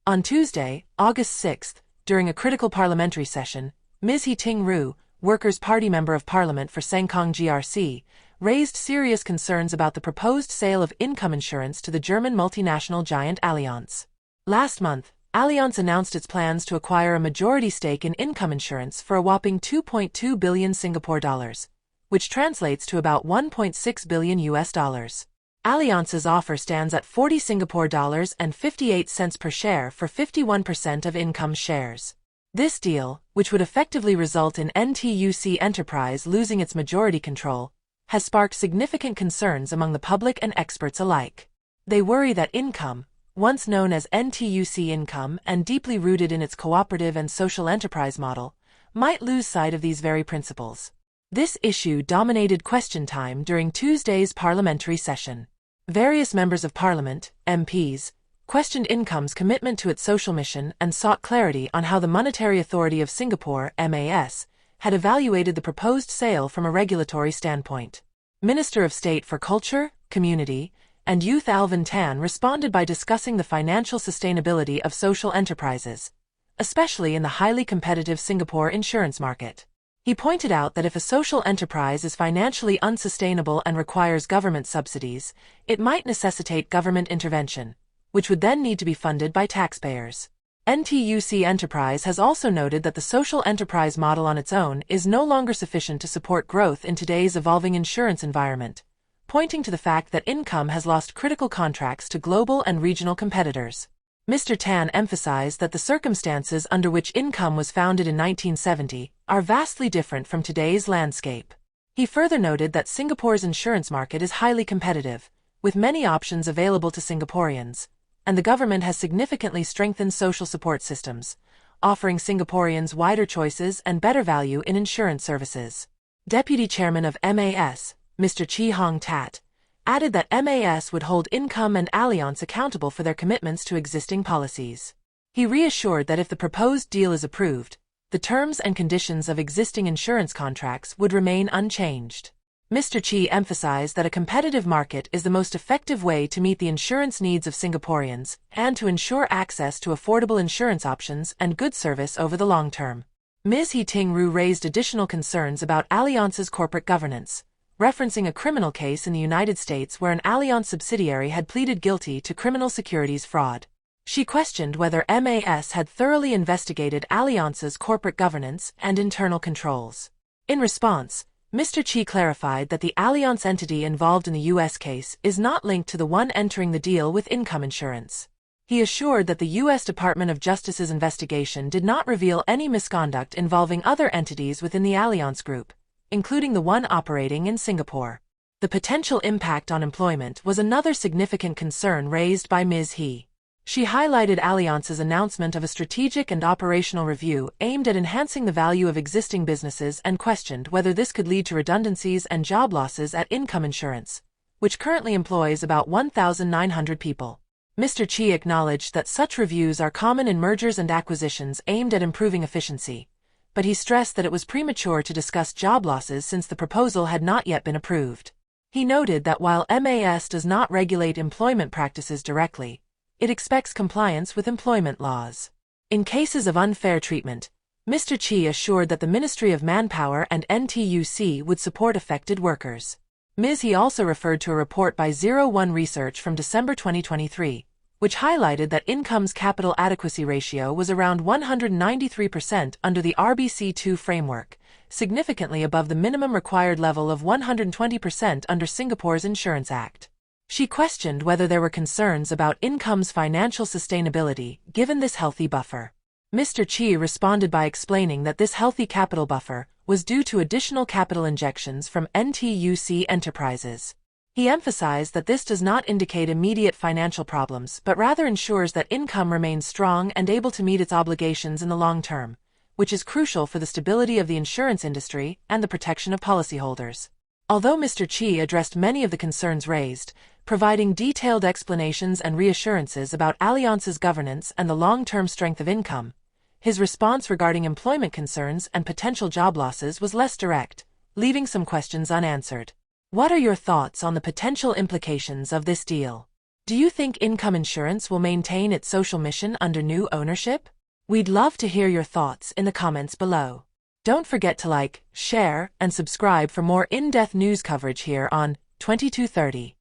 On Tuesday, August 6, during a critical parliamentary session, Ms. Ting, Workers' Party Member of Parliament for Sengkang GRC, raised serious concerns about the proposed sale of income insurance to the German multinational giant Allianz. Last month, Allianz announced its plans to acquire a majority stake in income insurance for a whopping 2.2 billion Singapore dollars, which translates to about 1.6 billion US dollars. Allianz's offer stands at 40 Singapore dollars and 58 cents per share for 51% of income shares. This deal, which would effectively result in NTUC Enterprise losing its majority control, has sparked significant concerns among the public and experts alike. They worry that income, once known as NTUC income and deeply rooted in its cooperative and social enterprise model, might lose sight of these very principles. This issue dominated question time during Tuesday's parliamentary session. Various members of parliament, MPs, questioned income's commitment to its social mission and sought clarity on how the Monetary Authority of Singapore, MAS, had evaluated the proposed sale from a regulatory standpoint. Minister of State for Culture, Community, and Youth Alvin Tan responded by discussing the financial sustainability of social enterprises, especially in the highly competitive Singapore insurance market. He pointed out that if a social enterprise is financially unsustainable and requires government subsidies, it might necessitate government intervention, which would then need to be funded by taxpayers. NTUC Enterprise has also noted that the social enterprise model on its own is no longer sufficient to support growth in today's evolving insurance environment, pointing to the fact that income has lost critical contracts to global and regional competitors. Mr. Tan emphasized that the circumstances under which income was founded in 1970 are vastly different from today's landscape. He further noted that Singapore's insurance market is highly competitive, with many options available to Singaporeans, and the government has significantly strengthened social support systems, offering Singaporeans wider choices and better value in insurance services. Deputy Chairman of MAS, Mr. Chi Hong Tat, added that MAS would hold Income and Allianz accountable for their commitments to existing policies. He reassured that if the proposed deal is approved, the terms and conditions of existing insurance contracts would remain unchanged. Mr. Chi emphasized that a competitive market is the most effective way to meet the insurance needs of Singaporeans and to ensure access to affordable insurance options and good service over the long term. Ms. Ting raised additional concerns about Allianz's corporate governance, referencing a criminal case in the United States where an Allianz subsidiary had pleaded guilty to criminal securities fraud. She questioned whether MAS had thoroughly investigated Allianz's corporate governance and internal controls. In response, Mr. Chi clarified that the Allianz entity involved in the U.S. case is not linked to the one entering the deal with income insurance. He assured that the U.S. Department of Justice's investigation did not reveal any misconduct involving other entities within the Allianz Group, including the one operating in Singapore. The potential impact on employment was another significant concern raised by Ms. He. She highlighted Allianz's announcement of a strategic and operational review aimed at enhancing the value of existing businesses and questioned whether this could lead to redundancies and job losses at Income Insurance, which currently employs about 1,900 people. Mr. Chi acknowledged that such reviews are common in mergers and acquisitions aimed at improving efficiency, but he stressed that it was premature to discuss job losses since the proposal had not yet been approved. He noted that while MAS does not regulate employment practices directly, it expects compliance with employment laws. In cases of unfair treatment, Mr. Chi assured that the Ministry of Manpower and NTUC would support affected workers. Ms. He also referred to a report by 01 Research from December 2023, which highlighted that Income's capital adequacy ratio was around 193% under the RBC2 framework, significantly above the minimum required level of 120% under Singapore's Insurance Act. She questioned whether there were concerns about Income's financial sustainability given this healthy buffer. Mr. Chi responded by explaining that this healthy capital buffer was due to additional capital injections from NTUC Enterprises. He emphasized that this does not indicate immediate financial problems but rather ensures that Income remains strong and able to meet its obligations in the long term, which is crucial for the stability of the insurance industry and the protection of policyholders. Although Mr. Chi addressed many of the concerns raised, providing detailed explanations and reassurances about Allianz's governance and the long-term strength of Income, his response regarding employment concerns and potential job losses was less direct, leaving some questions unanswered. What are your thoughts on the potential implications of this deal? Do you think income insurance will maintain its social mission under new ownership? We'd love to hear your thoughts in the comments below. Don't forget to like, share, and subscribe for more in-depth news coverage here on 2230.